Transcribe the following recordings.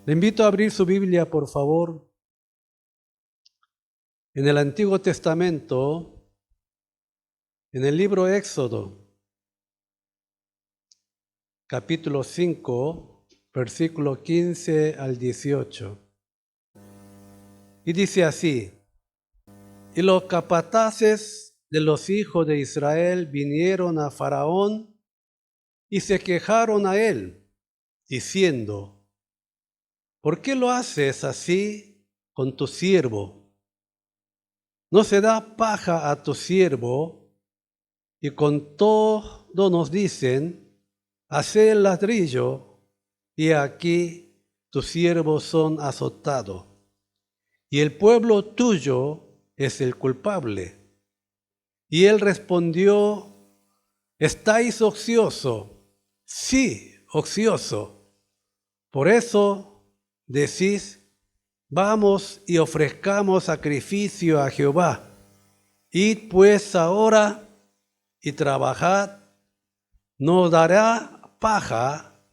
Le invito a abrir su Biblia, por favor, en el Antiguo Testamento, en el libro Éxodo, capítulo 5, versículo 15 al 18. Y dice así: Y los capataces de los hijos de Israel vinieron a Faraón y se quejaron a él, diciendo: ¿Por qué lo haces así con tu siervo? ¿No se da paja a tu siervo? Y con todo nos dicen: haced el ladrillo, y aquí tus siervos son azotados, y el pueblo tuyo es el culpable. Y él respondió: ¿estáis ocioso? Sí, ocioso. Por eso decís: vamos y ofrezcamos sacrificio a Jehová. Id pues ahora y trabajad, no dará paja,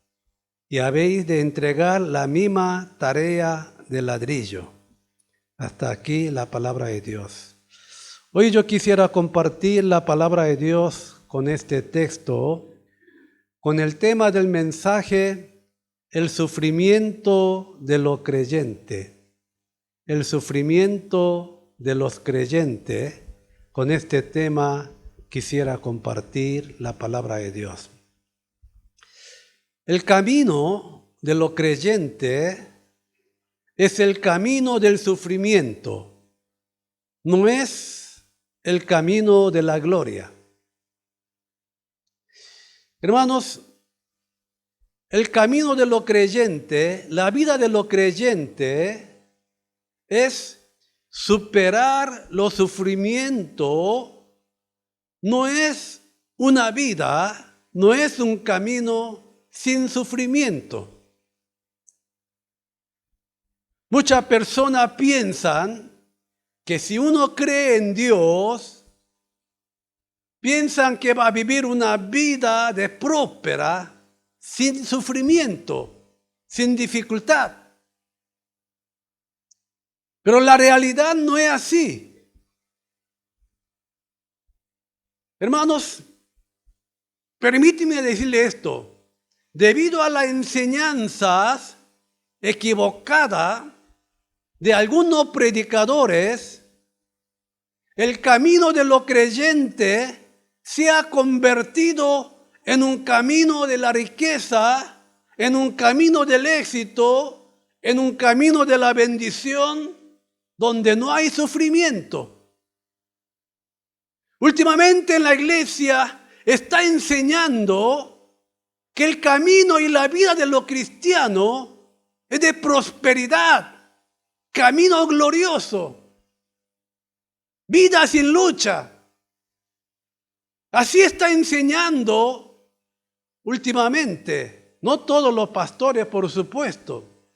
y habéis de entregar la misma tarea de ladrillo. Hasta aquí la palabra de Dios. Hoy yo quisiera compartir la palabra de Dios con este texto, con el tema del mensaje: el sufrimiento de los creyentes. El sufrimiento de los creyentes. Con este tema quisiera compartir la palabra de Dios. El camino de los creyentes es el camino del sufrimiento, no es el camino de la gloria. Hermanos, el camino de los creyentes, la vida de los creyentes es superar los sufrimientos. No es una vida, no es un camino sin sufrimiento. Muchas personas piensan que si uno cree en Dios, piensan que va a vivir una vida de próspera, sin sufrimiento, sin dificultad. Pero la realidad no es así. Hermanos, permíteme decirle esto. Debido a las enseñanzas equivocadas de algunos predicadores, el camino de los creyentes se ha convertido en un camino de la riqueza, en un camino del éxito, en un camino de la bendición, donde no hay sufrimiento. Últimamente en la iglesia está enseñando que el camino y la vida de los cristianos es de prosperidad, camino glorioso, vida sin lucha. Así está enseñando últimamente, no todos los pastores, por supuesto.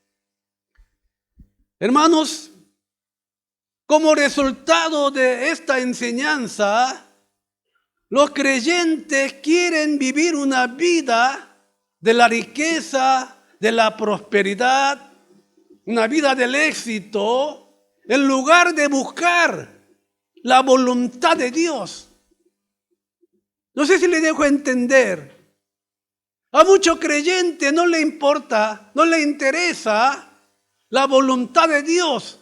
Hermanos, como resultado de esta enseñanza, los creyentes quieren vivir una vida de la riqueza, de la prosperidad, una vida del éxito, en lugar de buscar la voluntad de Dios. No sé si le dejo entender. A muchos creyentes no le importa, no le interesa la voluntad de Dios.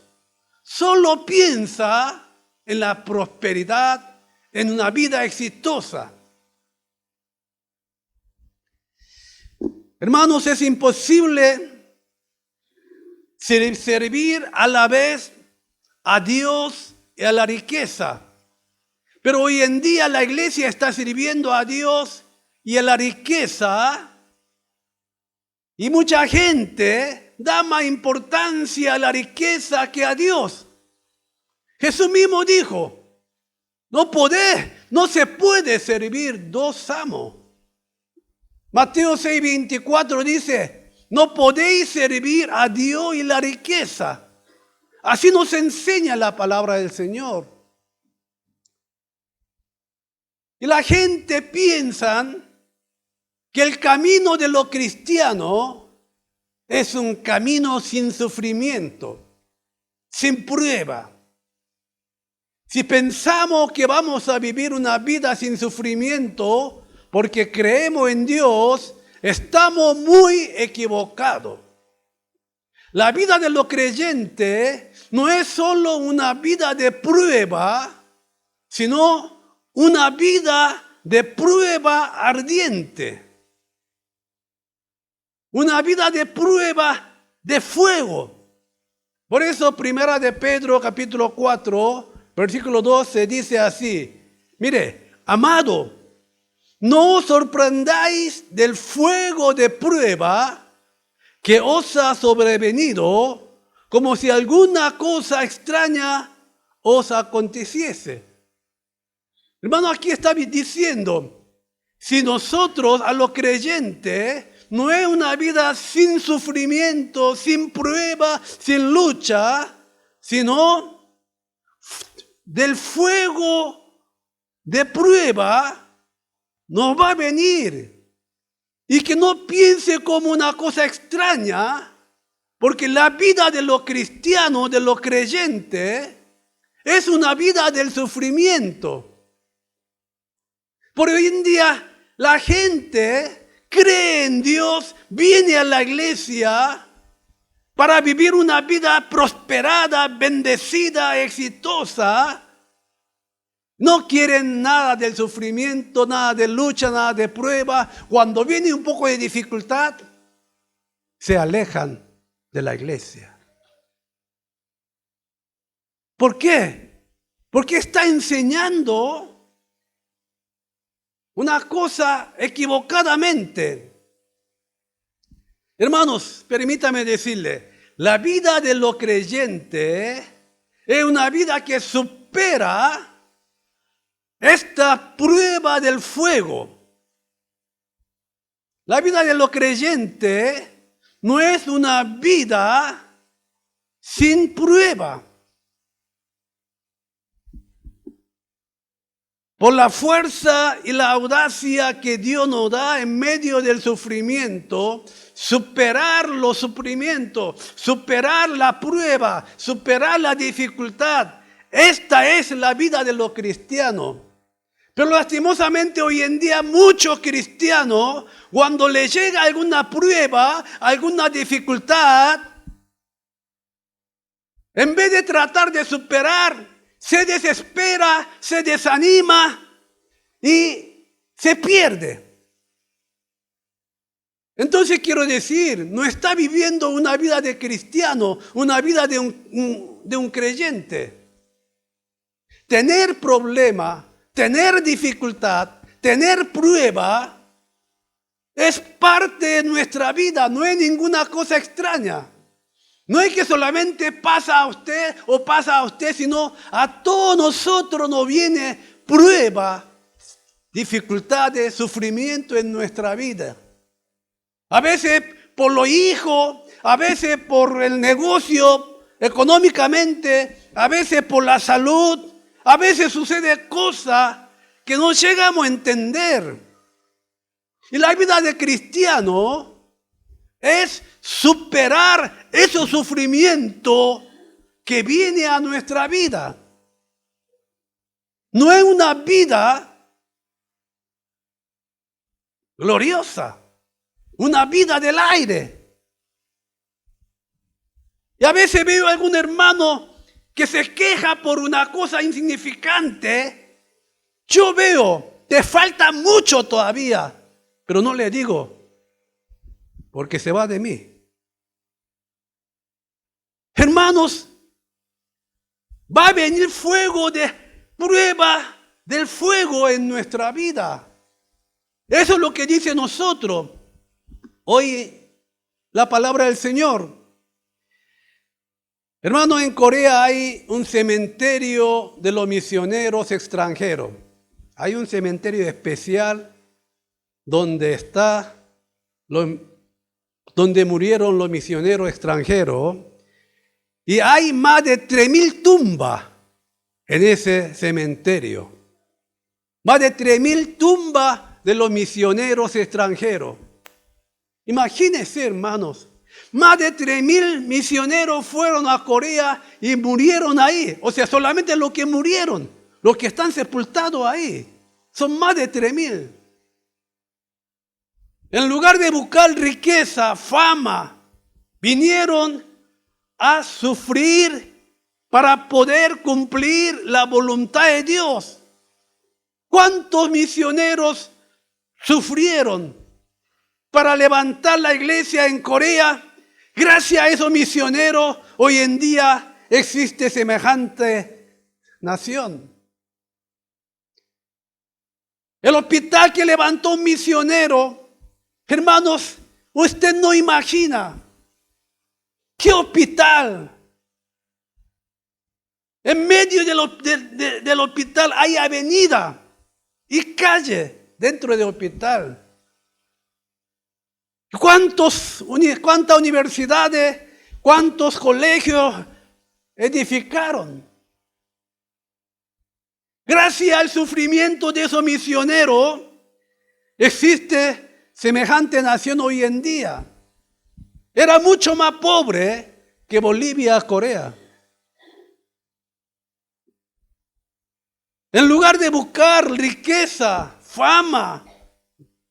Solo piensa en la prosperidad, en una vida exitosa. Hermanos, es imposible servir a la vez a Dios y a la riqueza. Pero hoy en día la iglesia está sirviendo a Dios y a la riqueza, y mucha gente da más importancia a la riqueza que a Dios. Jesús mismo dijo: no se puede servir dos amos. Mateo 6:24 dice: no podéis servir a Dios y la riqueza. Así nos enseña la palabra del Señor. Y la gente piensa que el camino de los cristianos es un camino sin sufrimiento, sin prueba. Si pensamos que vamos a vivir una vida sin sufrimiento porque creemos en Dios, estamos muy equivocados. La vida de los creyentes no es solo una vida de prueba, sino una vida de prueba ardiente. Una vida de prueba de fuego. Por eso, primera de Pedro, capítulo 4, versículo 12, dice así: mire, amado, no os sorprendáis del fuego de prueba que os ha sobrevenido, como si alguna cosa extraña os aconteciese. Hermano, aquí está diciendo, si nosotros a los creyentes no es una vida sin sufrimiento, sin prueba, sin lucha, sino del fuego de prueba nos va a venir. Y que no piense como una cosa extraña, porque la vida de los cristianos, de los creyentes, es una vida del sufrimiento. Por hoy en día la gente cree en Dios, viene a la iglesia para vivir una vida prosperada, bendecida, exitosa. No quieren nada del sufrimiento, nada de lucha, nada de prueba. Cuando viene un poco de dificultad, se alejan de la iglesia. ¿Por qué? Porque está enseñando una cosa equivocadamente. Hermanos, permítame decirle, la vida de los creyentes es una vida que supera esta prueba del fuego. La vida de los creyentes no es una vida sin prueba. Por la fuerza y la audacia que Dios nos da en medio del sufrimiento, superar los sufrimientos, superar la prueba, superar la dificultad. Esta es la vida de los cristianos. Pero lastimosamente hoy en día muchos cristianos, cuando les llega alguna prueba, alguna dificultad, en vez de tratar de superar, se desespera, se desanima y se pierde. Entonces quiero decir, no está viviendo una vida de cristiano, una vida de un creyente. Tener problema, tener dificultad, tener prueba, es parte de nuestra vida, no es ninguna cosa extraña. No es que solamente pasa a usted o pasa a usted, sino a todos nosotros nos viene prueba, dificultades, sufrimiento en nuestra vida. A veces por los hijos, a veces por el negocio, económicamente, a veces por la salud. A veces sucede cosas que no llegamos a entender. Y la vida de cristiano es superar esos sufrimientos que viene a nuestra vida. No es una vida gloriosa, una vida del aire. Y a veces veo a algún hermano que se queja por una cosa insignificante. Yo veo, te falta mucho todavía, pero no le digo, porque se va de mí. Hermanos, va a venir fuego de prueba del fuego en nuestra vida. Eso es lo que dice nosotros. Hoy la palabra del Señor. Hermano, en Corea hay un cementerio de los misioneros extranjeros. Hay un cementerio especial donde donde murieron los misioneros extranjeros. Y hay más de 3.000 tumbas en ese cementerio. Más de 3.000 tumbas de los misioneros extranjeros. Imagínense, hermanos, Más de 3,000 misioneros fueron a Corea y murieron ahí. O sea, solamente los que murieron, los que están sepultados ahí, son más de 3,000. En lugar de buscar riqueza, fama, vinieron a sufrir para poder cumplir la voluntad de Dios. ¿Cuántos misioneros sufrieron para levantar la iglesia en Corea? Gracias a esos misioneros, hoy en día existe semejante nación. El hospital que levantó un misionero, hermanos, usted no imagina qué hospital. En medio del hospital hay avenida y calle dentro del hospital. ¿Cuántas universidades, cuántos colegios edificaron? Gracias al sufrimiento de esos misioneros, existe semejante nación hoy en día. Era mucho más pobre que Bolivia, Corea. En lugar de buscar riqueza, fama,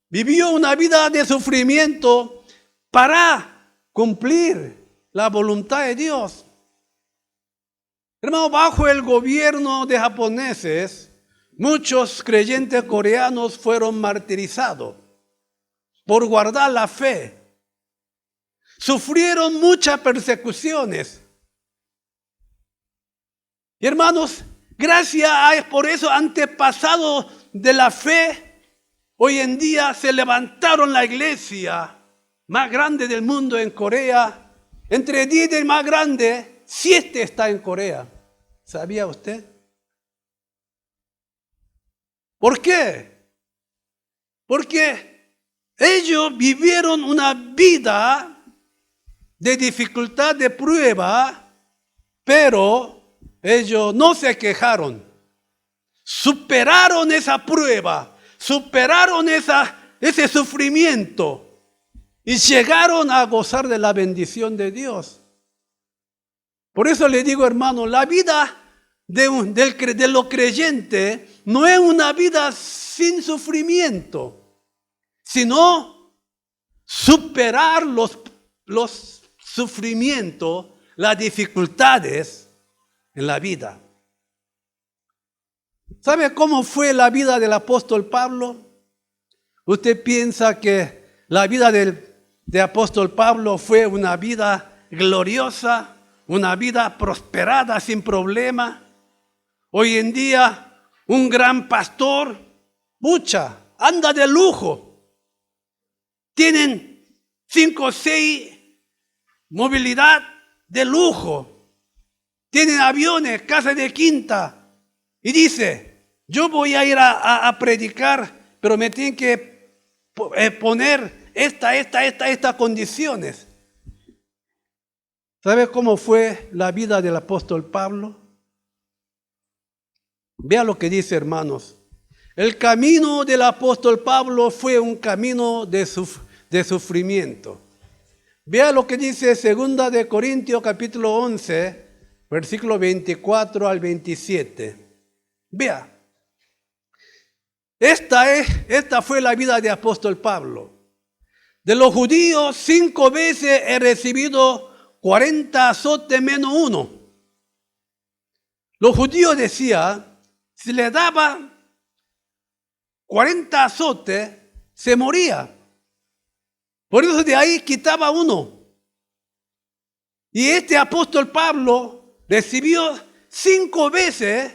vivió una vida de sufrimiento para cumplir la voluntad de Dios. Hermano, bajo el gobierno de japoneses, muchos creyentes coreanos fueron martirizados por guardar la fe. Sufrieron muchas persecuciones. Y hermanos, gracias a por eso antepasados de la fe, hoy en día se levantaron la iglesia más grande del mundo en Corea. Entre 10 y más grande, 7 está en Corea. ¿Sabía usted? ¿Por qué? Porque ellos vivieron una vida de dificultad, de prueba, pero ellos no se quejaron. Superaron esa prueba, superaron ese sufrimiento y llegaron a gozar de la bendición de Dios. Por eso le digo, hermano, la vida de los creyentes no es una vida sin sufrimiento, sino superar los sufrimientos, las dificultades en la vida. ¿Sabe cómo fue la vida del apóstol Pablo? ¿Usted piensa que la vida de apóstol Pablo fue una vida gloriosa? Una vida prosperada sin problema. Hoy en día, un gran pastor, anda de lujo. Tienen 5 o 6 movilidad de lujo. Tienen aviones, casa de quinta. Y dice, yo voy a ir a predicar, pero me tienen que poner estas condiciones. ¿Sabe cómo fue la vida del apóstol Pablo? Vea lo que dice, hermanos. El camino del apóstol Pablo fue un camino de sufrimiento. Vea lo que dice 2 de Corintios capítulo 11, versículo 24 al 27. Vea. Esta fue la vida de apóstol Pablo. De los judíos 5 veces he recibido 40 azotes menos 1. Los judíos decían, si le daba 40 azotes, se moría. Por eso de ahí quitaba 1. Y este apóstol Pablo recibió 5 veces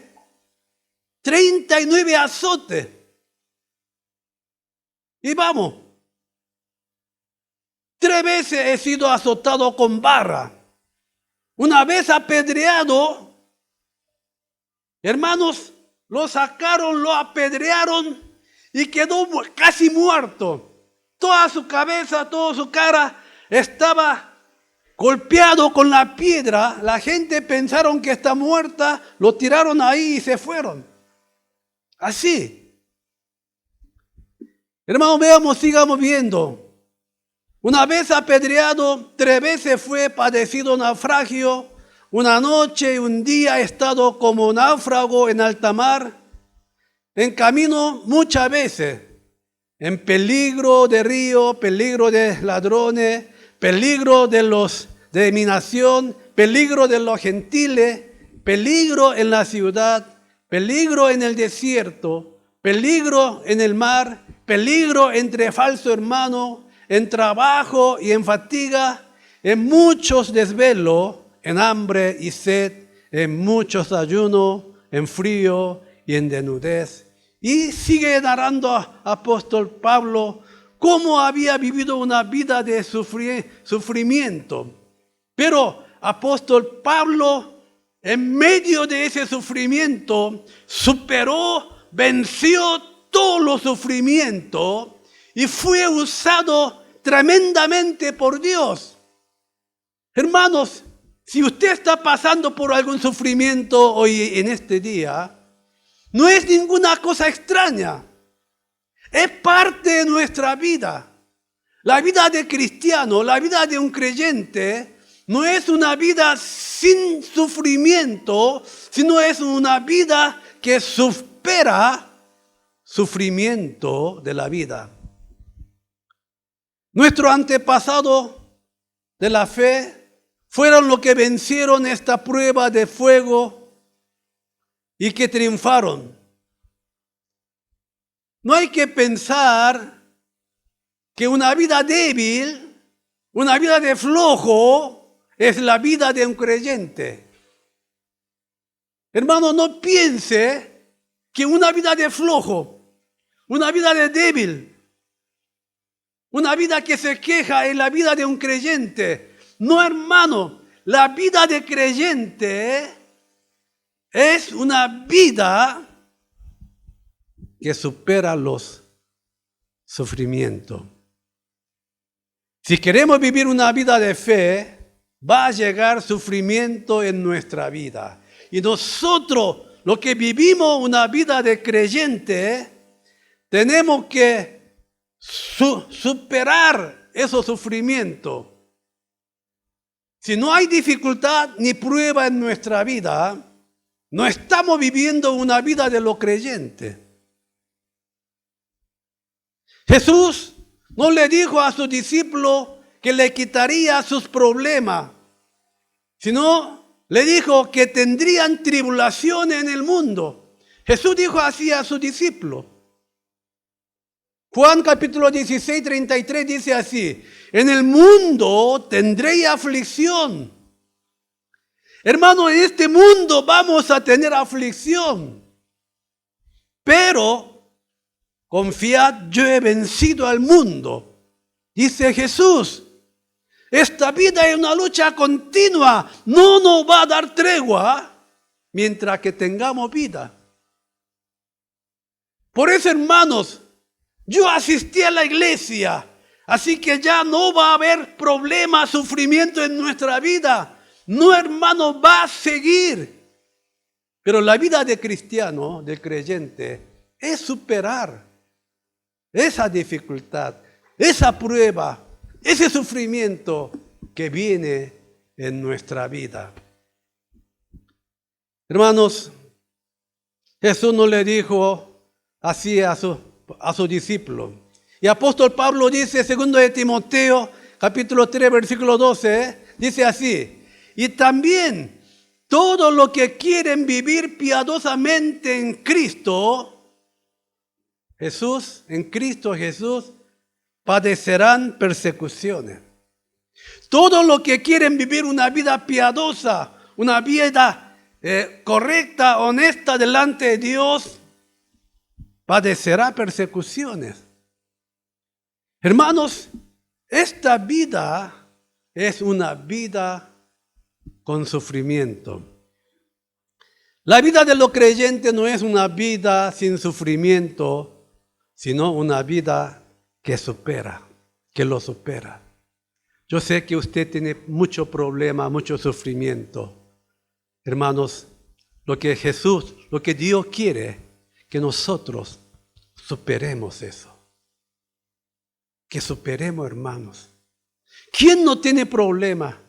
39 azotes. Y vamos. 3 veces he sido azotado con barra. Una vez apedreado, hermanos, lo sacaron, lo apedrearon y quedó casi muerto. Toda su cabeza, toda su cara estaba golpeado con la piedra. La gente pensaron que está muerta, lo tiraron ahí y se fueron. Así. Hermanos, sigamos viendo. Una vez apedreado, 3 veces fue padecido naufragio, una noche y un día ha estado como náufrago en alta mar, en camino muchas veces, en peligro de río, peligro de ladrones, peligro de mi nación, peligro de los gentiles, peligro en la ciudad, peligro en el desierto, peligro en el mar, peligro entre falsos hermanos, en trabajo y en fatiga, en muchos desvelos, en hambre y sed, en muchos ayunos, en frío y en desnudez. Y sigue narrando apóstol Pablo cómo había vivido una vida de sufrimiento. Pero apóstol Pablo, en medio de ese sufrimiento, superó, venció todos los sufrimientos y fue usado tremendamente por Dios. Hermanos, si usted está pasando por algún sufrimiento hoy en este día, no es ninguna cosa extraña. Es parte de nuestra vida. La vida de cristiano, la vida de un creyente, no es una vida sin sufrimiento, sino es una vida que supera sufrimiento de la vida. Nuestros antepasados de la fe fueron los que vencieron esta prueba de fuego y que triunfaron. No hay que pensar que una vida débil, una vida de flojo, es la vida de un creyente. Hermano, no piense que una vida de flojo, una vida de débil, una vida que se queja es la vida de un creyente. No, hermano, la vida de creyente es una vida que supera los sufrimientos. Si queremos vivir una vida de fe, va a llegar sufrimiento en nuestra vida. Y nosotros, los que vivimos una vida de creyente, tenemos que superar esos sufrimientos. Si no hay dificultad ni prueba en nuestra vida, no estamos viviendo una vida de los creyentes. Jesús no le dijo a sus discípulos que le quitaría sus problemas, sino le dijo que tendrían tribulación en el mundo. Jesús dijo así a sus discípulos. Juan capítulo 16, 33 dice así: en el mundo tendréis aflicción. Hermano, en este mundo vamos a tener aflicción. Pero confiad, yo he vencido al mundo. Dice Jesús, esta vida es una lucha continua. No nos va a dar tregua mientras que tengamos vida. Por eso, hermanos, yo asistí a la iglesia, así que ya no va a haber problema, sufrimiento en nuestra vida. No, hermano, va a seguir. Pero la vida de cristiano, de creyente, es superar esa dificultad, esa prueba, ese sufrimiento que viene en nuestra vida. Hermanos, Jesús no le dijo así a su discípulo. Y apóstol Pablo dice, segundo de Timoteo, capítulo 3, versículo 12, dice así: y también todos los que quieren vivir piadosamente en Cristo Jesús, en Cristo Jesús, padecerán persecuciones. Todos los que quieren vivir una vida piadosa, una vida correcta, honesta delante de Dios, padecerá persecuciones. Hermanos, esta vida es una vida con sufrimiento. La vida de los creyentes no es una vida sin sufrimiento, sino una vida que supera, que lo supera. Yo sé que usted tiene mucho problema, mucho sufrimiento. Hermanos, lo que Jesús, lo que Dios quiere, que nosotros superemos eso. Que superemos, hermanos. ¿Quién no tiene problema?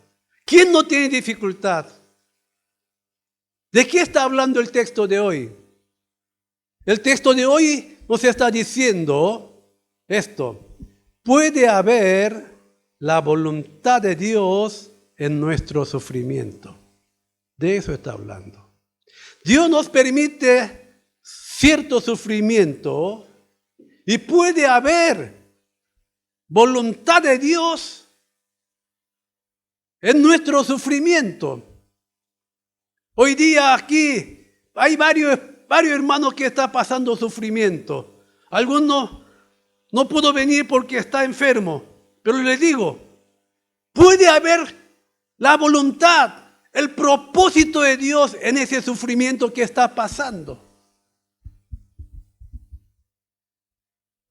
¿Quién no tiene dificultad? ¿De qué está hablando el texto de hoy? El texto de hoy nos está diciendo esto. Puede haber la voluntad de Dios en nuestro sufrimiento. De eso está hablando. Dios nos permite cierto sufrimiento y puede haber voluntad de Dios en nuestro sufrimiento. Hoy día aquí hay varios hermanos que están pasando sufrimiento. Algunos no pudo venir porque está enfermo, pero les digo, puede haber la voluntad, el propósito de Dios en ese sufrimiento que está pasando.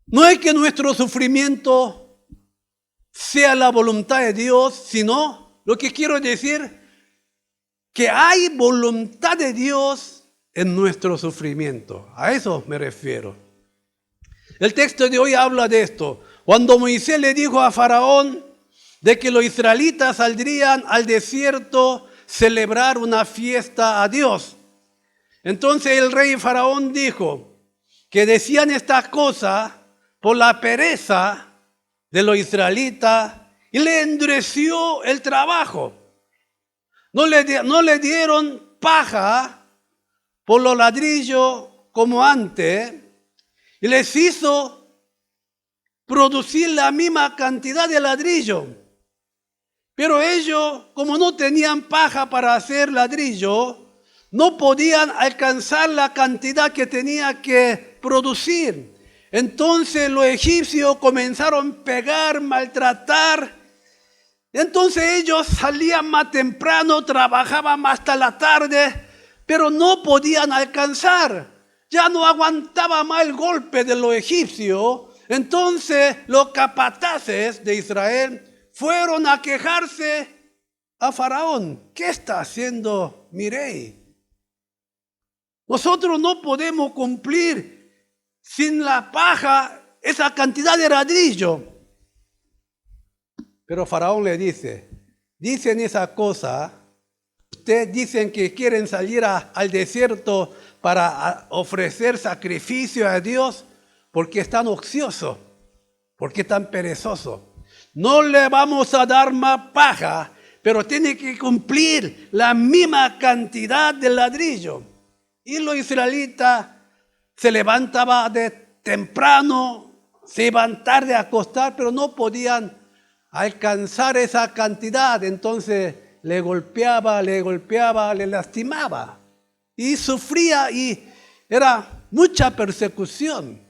No es que nuestro sufrimiento sea la voluntad de Dios, sino lo que quiero decir, que hay voluntad de Dios en nuestro sufrimiento. A eso me refiero. El texto de hoy habla de esto. Cuando Moisés le dijo a Faraón de que los israelitas saldrían al desierto a celebrar una fiesta a Dios. Entonces el rey Faraón dijo que decían estas cosas por la pereza de los israelitas y le endureció el trabajo. No le dieron paja por los ladrillos como antes y les hizo producir la misma cantidad de ladrillo. Pero ellos, como no tenían paja para hacer ladrillo, no podían alcanzar la cantidad que tenía que producir. Entonces los egipcios comenzaron a pegar, maltratar. Entonces ellos salían más temprano, trabajaban hasta la tarde, pero no podían alcanzar. Ya no aguantaba más el golpe de los egipcios. Entonces los capataces de Israel fueron a quejarse a Faraón. ¿Qué está haciendo mi rey? Nosotros no podemos cumplir sin la paja esa cantidad de ladrillo. Pero Faraón le dice, dicen esa cosa, ustedes dicen que quieren salir al desierto para ofrecer sacrificio a Dios porque están ociosos, porque están perezosos. No le vamos a dar más paja, pero tiene que cumplir la misma cantidad de ladrillo. Y los israelitas se levantaban de temprano, se iban tarde a acostar, pero no podían alcanzar esa cantidad. Entonces le golpeaba, le lastimaba. Y sufría y era mucha persecución.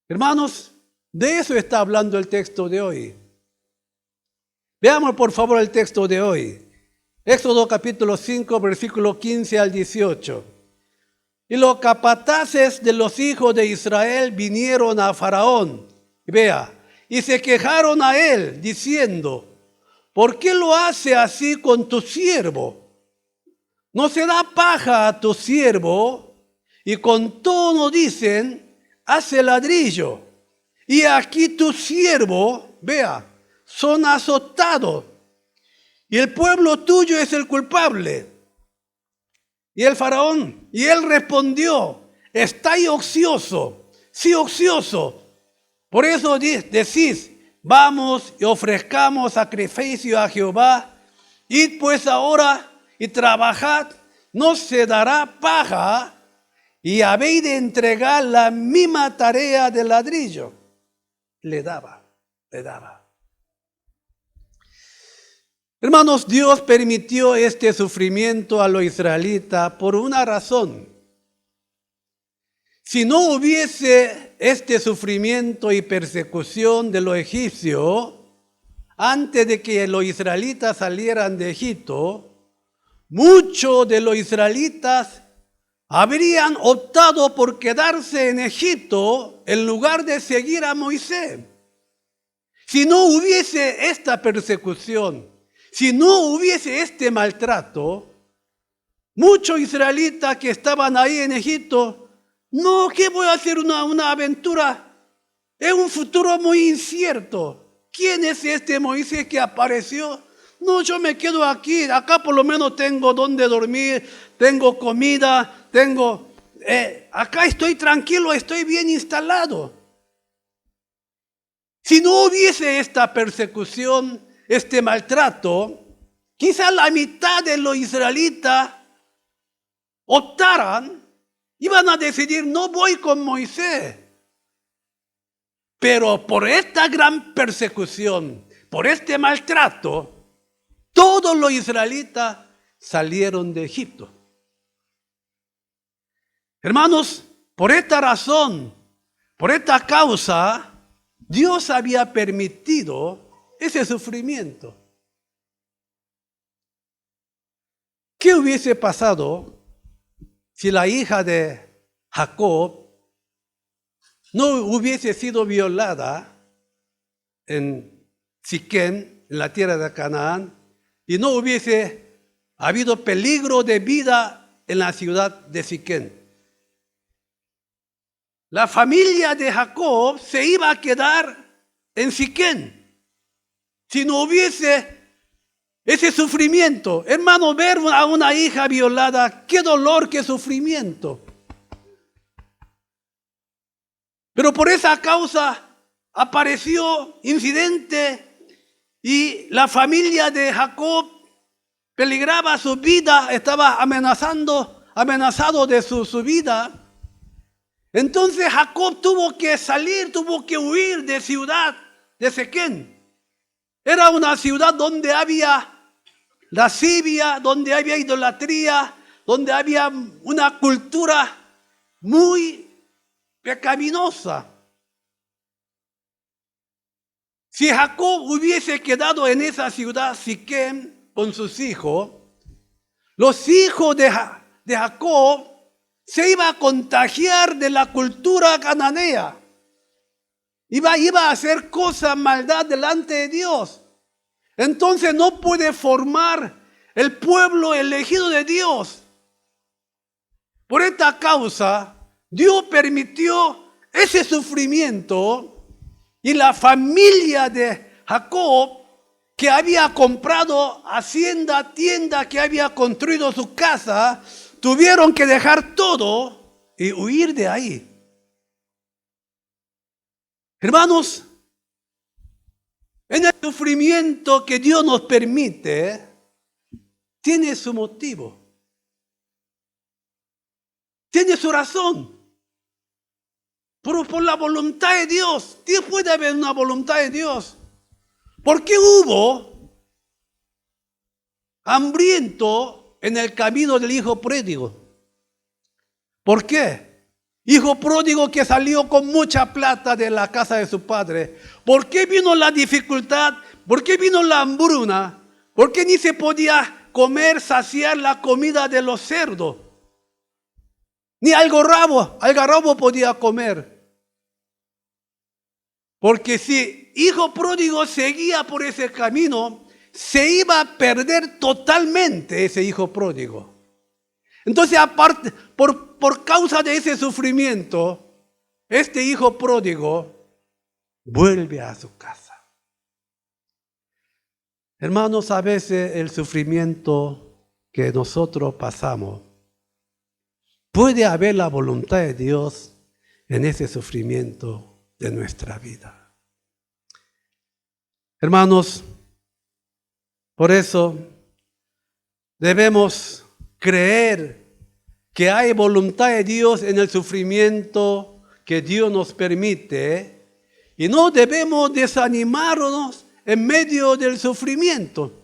Hermanos, de eso está hablando el texto de hoy. Veamos por favor el texto de hoy. Éxodo capítulo 5, versículo 15 al 18. Y los capataces de los hijos de Israel vinieron a Faraón. Vea, y se quejaron a él, diciendo, ¿por qué lo hace así con tu siervo? No se da paja a tu siervo, y con todo nos dicen, hace ladrillo. Y aquí tu siervo, vea, son azotados, y el pueblo tuyo es el culpable. Y el Faraón, y él respondió, ¿estáis ocioso? Sí, ocioso. Por eso decís, vamos y ofrezcamos sacrificio a Jehová. Id pues ahora y trabajad, no se dará paja, y habéis de entregar la misma tarea del ladrillo. Le daba. Hermanos, Dios permitió este sufrimiento a los israelitas por una razón. Si no hubiese este sufrimiento y persecución de los egipcios, antes de que los israelitas salieran de Egipto, muchos de los israelitas habrían optado por quedarse en Egipto en lugar de seguir a Moisés. Si no hubiese esta persecución, si no hubiese este maltrato, muchos israelitas que estaban ahí en Egipto, no, ¿qué voy a hacer una aventura? Es un futuro muy incierto. ¿quién es este Moisés que apareció? No, yo me quedo aquí, acá por lo menos tengo donde dormir, tengo comida, acá estoy tranquilo, estoy bien instalado. Si no hubiese esta persecución, este maltrato, quizá la mitad de los israelitas optaran, iban a decidir, no voy con Moisés. Pero por esta gran persecución, por este maltrato, todos los israelitas salieron de Egipto. Hermanos, por esta razón, por esta causa, Dios había permitido ese sufrimiento. ¿Qué hubiese pasado si la hija de Jacob no hubiese sido violada en Siquem, en la tierra de Canaán, y no hubiese habido peligro de vida en la ciudad de Siquem? La familia de Jacob se iba a quedar en Siquem si no hubiese ese sufrimiento. Hermano, ver a una hija violada, qué dolor, qué sufrimiento. Pero por esa causa apareció incidente y la familia de Jacob peligraba su vida, estaba amenazado de su vida. Entonces Jacob tuvo que salir, tuvo que huir de ciudad de Siquem. Era una ciudad donde había lascivia, donde había idolatría, donde había una cultura muy pecaminosa. Si Jacob hubiese quedado en esa ciudad Siquem con sus hijos, los hijos de Jacob se iban a contagiar de la cultura cananea. Iba a hacer cosas, maldad delante de Dios. Entonces no puede formar el pueblo elegido de Dios. Por esta causa, Dios permitió ese sufrimiento y la familia de Jacob, que había comprado hacienda, tienda, que había construido su casa, tuvieron que dejar todo y huir de ahí. Hermanos, en el sufrimiento que Dios nos permite, tiene su motivo, tiene su razón. Pero por la voluntad de Dios, puede haber una voluntad de Dios. ¿Por qué hubo hambriento en el camino del hijo pródigo? ¿Por qué? Hijo pródigo que salió con mucha plata de la casa de su padre. ¿Por qué vino la dificultad? ¿Por qué vino la hambruna? ¿Por qué ni se podía comer, saciar la comida de los cerdos? Ni algarrobo podía comer. Porque si hijo pródigo seguía por ese camino, se iba a perder totalmente ese hijo pródigo. Entonces, aparte, por causa de ese sufrimiento, este hijo pródigo vuelve a su casa. Hermanos, a veces el sufrimiento que nosotros pasamos, puede haber la voluntad de Dios en ese sufrimiento de nuestra vida. Hermanos, por eso debemos creer que hay voluntad de Dios en el sufrimiento que Dios nos permite y no debemos desanimarnos en medio del sufrimiento.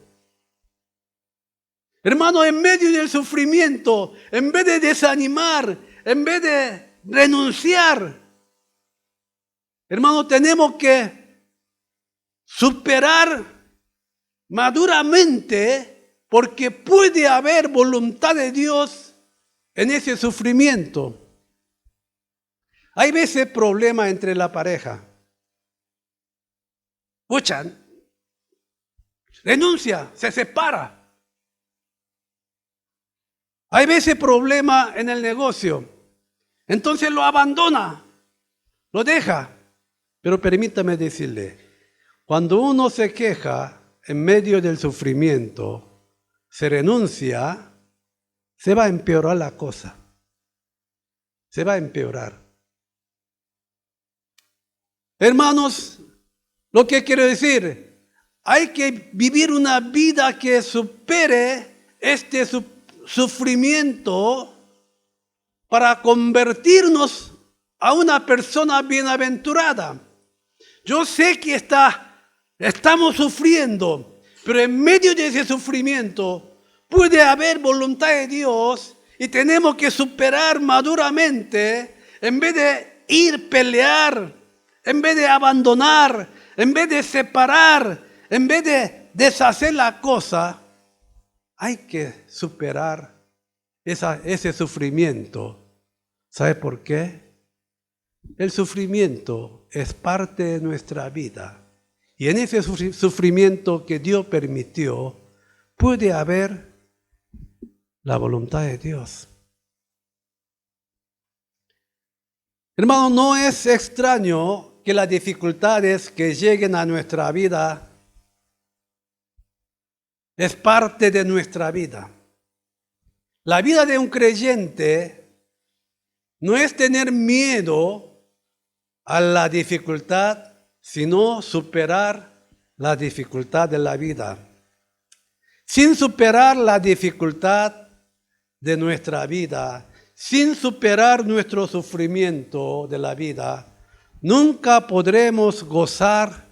Hermano, en medio del sufrimiento, en vez de desanimar, en vez de renunciar, hermano, tenemos que superar maduramente, porque puede haber voluntad de Dios en ese sufrimiento. Hay veces problemas entre la pareja. Escuchan, renuncia, se separa. Hay veces problema en el negocio. Entonces lo abandona, lo deja. Pero permítame decirle, Cuando uno se queja en medio del sufrimiento, se renuncia, se va a empeorar la cosa. Se va a empeorar. Hermanos, lo que quiero decir, hay que vivir una vida que supere este sufrimiento para convertirnos a una persona bienaventurada. Yo sé que estamos sufriendo, pero en medio de ese sufrimiento puede haber voluntad de Dios y tenemos que superar maduramente en vez de ir pelear, en vez de abandonar, en vez de separar, en vez de deshacer la cosa. Hay que superar ese sufrimiento. ¿Sabe por qué? El sufrimiento es parte de nuestra vida. Y en ese sufrimiento que Dios permitió, puede haber la voluntad de Dios. Hermano, no es extraño que las dificultades que lleguen a nuestra vida es parte de nuestra vida. La vida de un creyente no es tener miedo a la dificultad, sino superar la dificultad de la vida. Sin superar la dificultad de nuestra vida, sin superar nuestro sufrimiento de la vida, nunca podremos gozar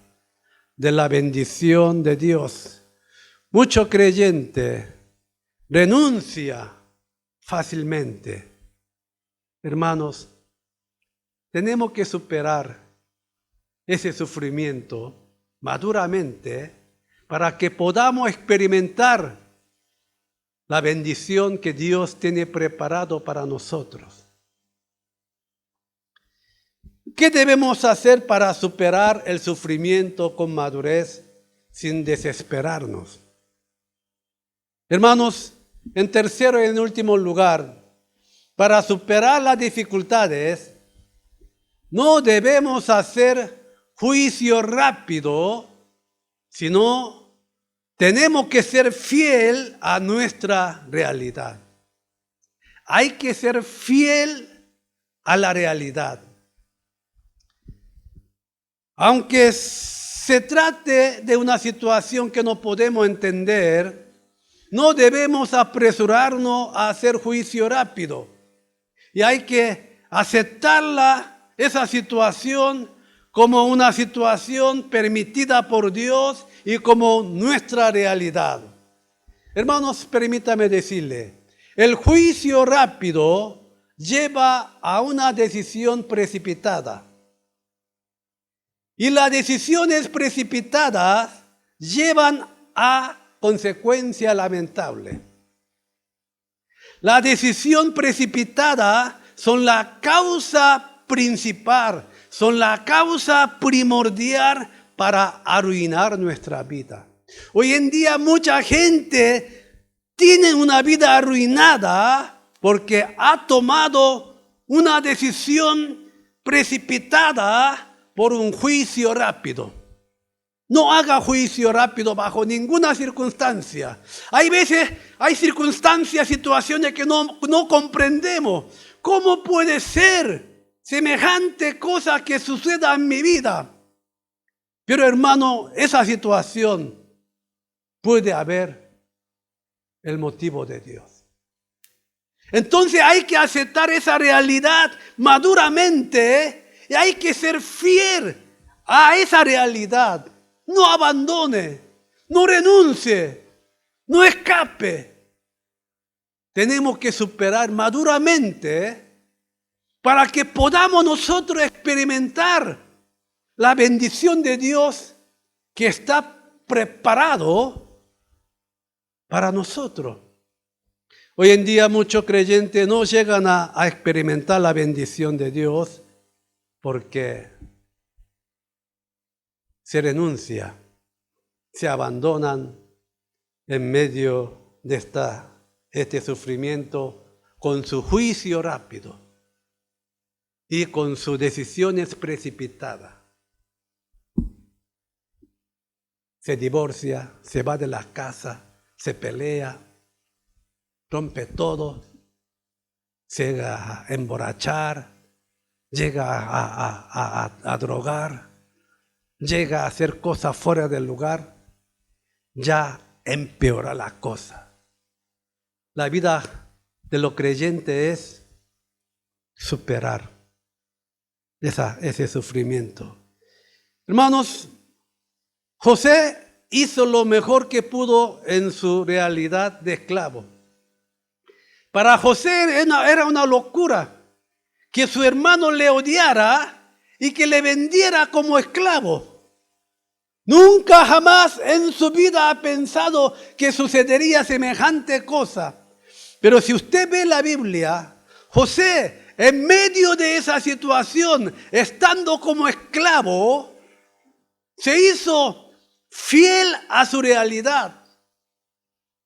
de la bendición de Dios. Mucho creyente renuncia fácilmente. Hermanos, tenemos que superar ese sufrimiento maduramente para que podamos experimentar la bendición que Dios tiene preparado para nosotros. ¿Qué debemos hacer para superar el sufrimiento con madurez sin desesperarnos? Hermanos, en tercero y en último lugar, para superar las dificultades, no debemos hacer juicio rápido, sino tenemos que ser fiel a nuestra realidad. Hay que ser fiel a la realidad. Aunque se trate de una situación que no podemos entender, no debemos apresurarnos a hacer juicio rápido. Y hay que aceptarla, esa situación, como una situación permitida por Dios y como nuestra realidad. Hermanos, permítame decirle, el juicio rápido lleva a una decisión precipitada. Y las decisiones precipitadas llevan a consecuencias lamentables. La decisión precipitada son la causa principal, son la causa primordial para arruinar nuestra vida. Hoy en día mucha gente tiene una vida arruinada porque ha tomado una decisión precipitada por un juicio rápido. No haga juicio rápido bajo ninguna circunstancia. Hay veces, hay circunstancias, situaciones que no comprendemos. ¿Cómo puede ser semejante cosa que suceda en mi vida? Pero hermano, esa situación puede haber el motivo de Dios. Entonces hay que aceptar esa realidad maduramente y hay que ser fiel a esa realidad. No abandone, no renuncie, no escape. Tenemos que superar maduramente para que podamos nosotros experimentar la bendición de Dios que está preparado para nosotros. Hoy en día muchos creyentes no llegan a experimentar la bendición de Dios porque se renuncia, se abandonan en medio de este sufrimiento con su juicio rápido y con sus decisiones precipitadas. se divorcia, se va de la casa, se pelea, rompe todo, se llega a emborrachar, llega a drogar, llega a hacer cosas fuera del lugar, ya empeora la cosa. La vida de los creyentes es superar ese sufrimiento. Hermanos, José hizo lo mejor que pudo en su realidad de esclavo. Para José era una locura que su hermano le odiara y que le vendiera como esclavo. Nunca jamás en su vida ha pensado que sucedería semejante cosa. Pero si usted ve la Biblia, José, en medio de esa situación, estando como esclavo, se hizo fiel a su realidad.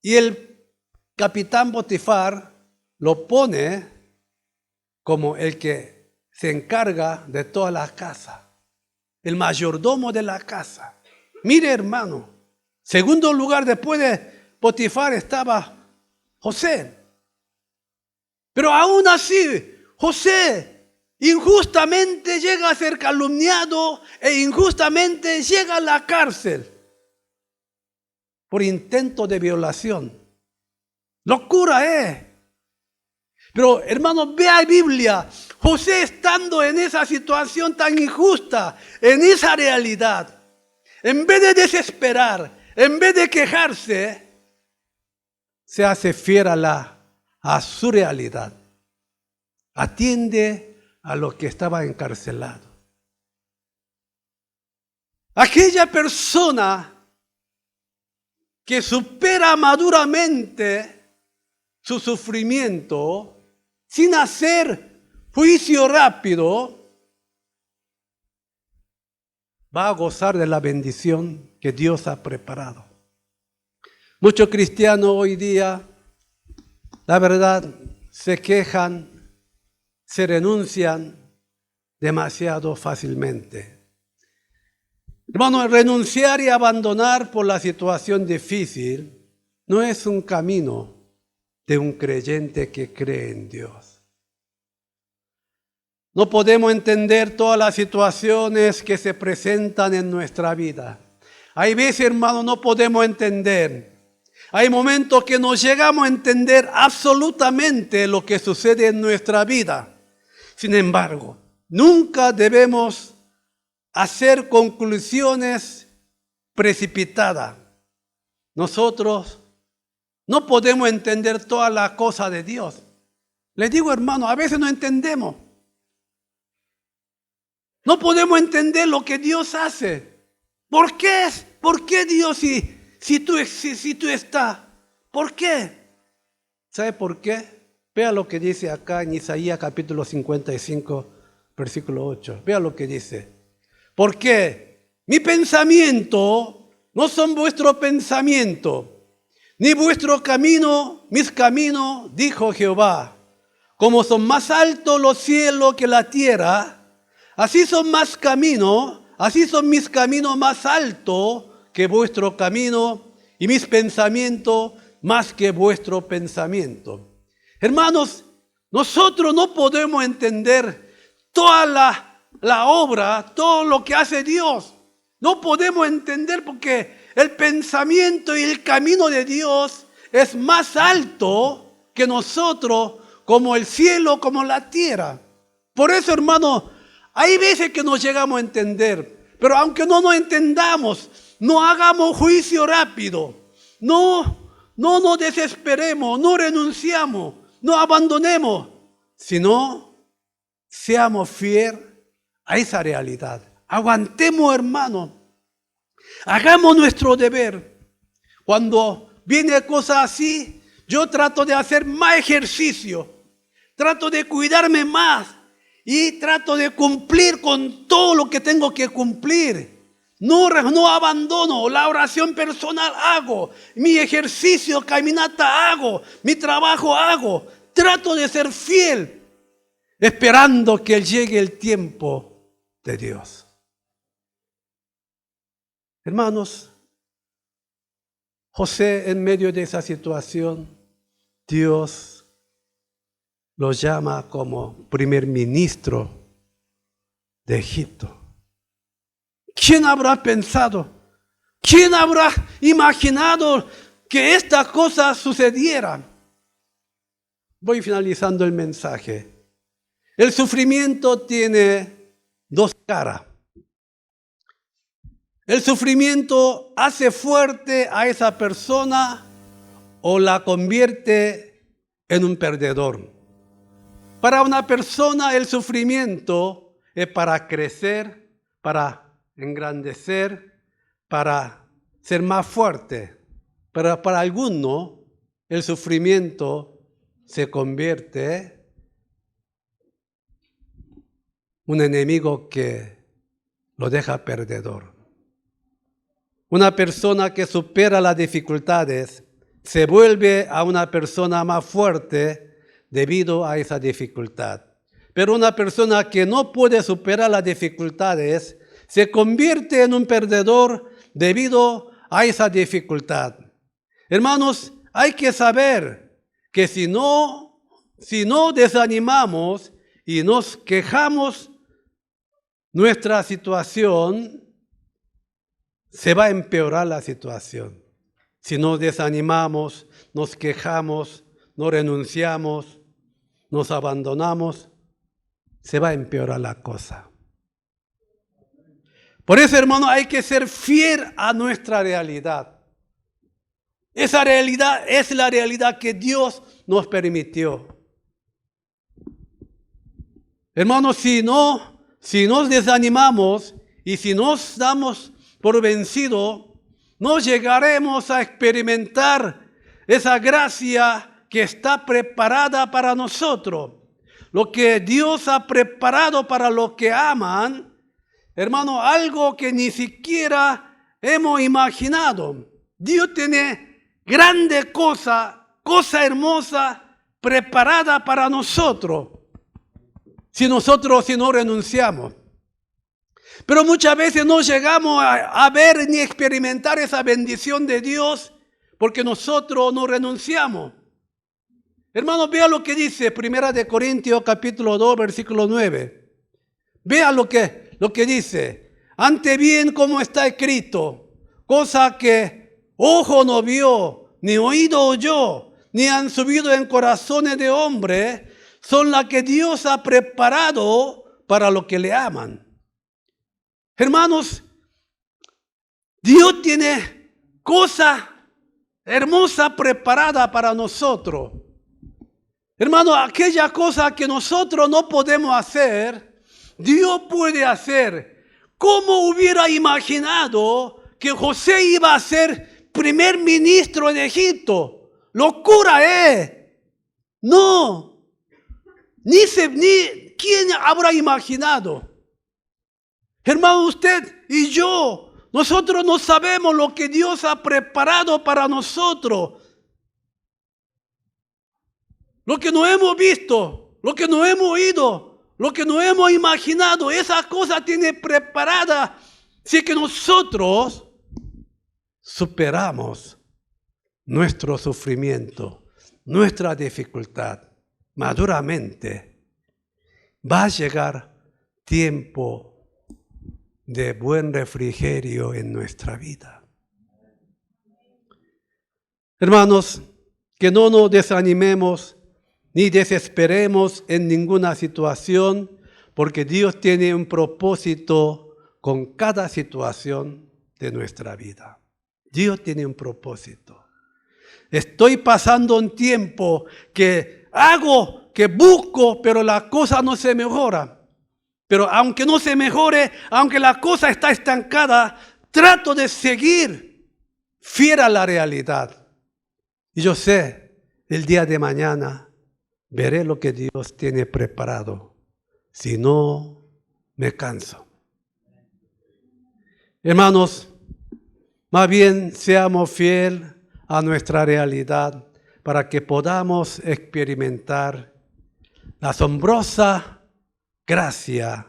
Y el capitán Potifar lo pone como el que se encarga de toda la casa, el mayordomo de la casa. Mire, hermano, segundo lugar después de Potifar estaba José. Pero aún así, José injustamente llega a ser calumniado e injustamente llega a la cárcel por intento de violación. Locura, Pero hermanos, vea la Biblia. José estando en esa situación tan injusta, en esa realidad, en vez de desesperar, en vez de quejarse, se hace fiel a su realidad. Atiende a los que estaban encarcelados. Aquella persona que supera maduramente su sufrimiento sin hacer juicio rápido, va a gozar de la bendición que Dios ha preparado. Muchos cristianos hoy día, la verdad, se quejan, se renuncian demasiado fácilmente. Hermano, renunciar y abandonar por la situación difícil no es un camino de un creyente que cree en Dios. No podemos entender todas las situaciones que se presentan en nuestra vida. Hay veces, hermano, no podemos entender. Hay momentos que no llegamos a entender absolutamente lo que sucede en nuestra vida. Sin embargo, nunca debemos hacer conclusiones precipitadas. Nosotros no podemos entender todas las cosas de Dios. Les digo, hermano, a veces no entendemos. No podemos entender lo que Dios hace. ¿Por qué? ¿Por qué Dios si tú estás? ¿Por qué? ¿Sabe por qué? Vea lo que dice acá en Isaías capítulo 55, versículo 8. Vea lo que dice. ¿Por qué? Mi pensamiento no son vuestro pensamiento, ni vuestro camino, mis caminos, dijo Jehová. Como son más altos los cielos que la tierra, así son mis caminos más altos que vuestro camino, y mis pensamientos más que vuestro pensamiento. Hermanos, nosotros no podemos entender toda la obra, todo lo que hace Dios. No podemos entender porque el pensamiento y el camino de Dios es más alto que nosotros, como el cielo, como la tierra. Por eso, hermano, hay veces que no llegamos a entender, pero aunque no nos entendamos, no hagamos juicio rápido, no nos desesperemos, no renunciamos, no abandonemos, sino seamos fieles a esa realidad. Aguantemos, hermano, hagamos nuestro deber. Cuando viene cosas así, yo trato de hacer más ejercicio, trato de cuidarme más y trato de cumplir con todo lo que tengo que cumplir. No abandono, la oración personal hago, mi ejercicio, caminata hago, mi trabajo hago. Trato de ser fiel, esperando que llegue el tiempo de Dios. Hermanos, José, en medio de esa situación, Dios lo llama como primer ministro de Egipto. ¿Quién habrá pensado? ¿Quién habrá imaginado que esta cosa sucediera? Voy finalizando el mensaje. El sufrimiento tiene dos caras. El sufrimiento hace fuerte a esa persona o la convierte en un perdedor. Para una persona el sufrimiento es para crecer, para engrandecer, para ser más fuerte. Pero para algunos el sufrimiento se convierte en un enemigo que lo deja perdedor. Una persona que supera las dificultades se vuelve a una persona más fuerte debido a esa dificultad. Pero una persona que no puede superar las dificultades se convierte en un perdedor debido a esa dificultad. Hermanos, hay que saber que si no desanimamos y nos quejamos, nuestra situación se va a empeorar la situación. Si nos desanimamos, nos quejamos, no renunciamos, nos abandonamos, se va a empeorar la cosa. Por eso, hermano, hay que ser fiel a nuestra realidad. Esa realidad es la realidad que Dios nos permitió. Hermanos, si nos desanimamos y si nos damos por vencido, no llegaremos a experimentar esa gracia que está preparada para nosotros. Lo que Dios ha preparado para los que aman, hermano, algo que ni siquiera hemos imaginado. Dios tiene grande cosa hermosa preparada para nosotros. Si no renunciamos. Pero muchas veces no llegamos a ver ni experimentar esa bendición de Dios porque nosotros no renunciamos. Hermanos, vea lo que dice 1 Corintios capítulo 2, versículo 9. Vea lo que dice. Ante bien como está escrito, cosa que ojo no vio, ni oído oyó, ni han subido en corazones de hombre, son las que Dios ha preparado para los que le aman. Hermanos, Dios tiene cosa hermosa preparada para nosotros. Hermanos, aquella cosa que nosotros no podemos hacer, Dios puede hacer. ¿Cómo hubiera imaginado que José iba a ser primer ministro en Egipto? ¡Locura es! No. Ni ¿quién habrá imaginado? Hermano, usted y yo, nosotros no sabemos lo que Dios ha preparado para nosotros. Lo que no hemos visto, lo que no hemos oído, lo que no hemos imaginado, esa cosa tiene preparada. Si que nosotros superamos nuestro sufrimiento, nuestra dificultad, maduramente, va a llegar tiempo de buen refrigerio en nuestra vida. Hermanos, que no nos desanimemos ni desesperemos en ninguna situación, porque Dios tiene un propósito con cada situación de nuestra vida. Dios tiene un propósito. Estoy pasando un tiempo que hago, que busco, pero la cosa no se mejora. Pero aunque no se mejore, aunque la cosa está estancada, trato de seguir fiel a la realidad. Y yo sé, el día de mañana veré lo que Dios tiene preparado. Si no, me canso. Hermanos, más bien seamos fieles a nuestra realidad para que podamos experimentar la asombrosa gracia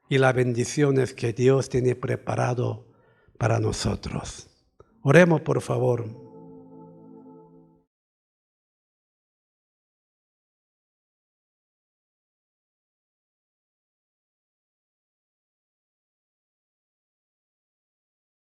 y las bendiciones que Dios tiene preparado para nosotros. Oremos, por favor.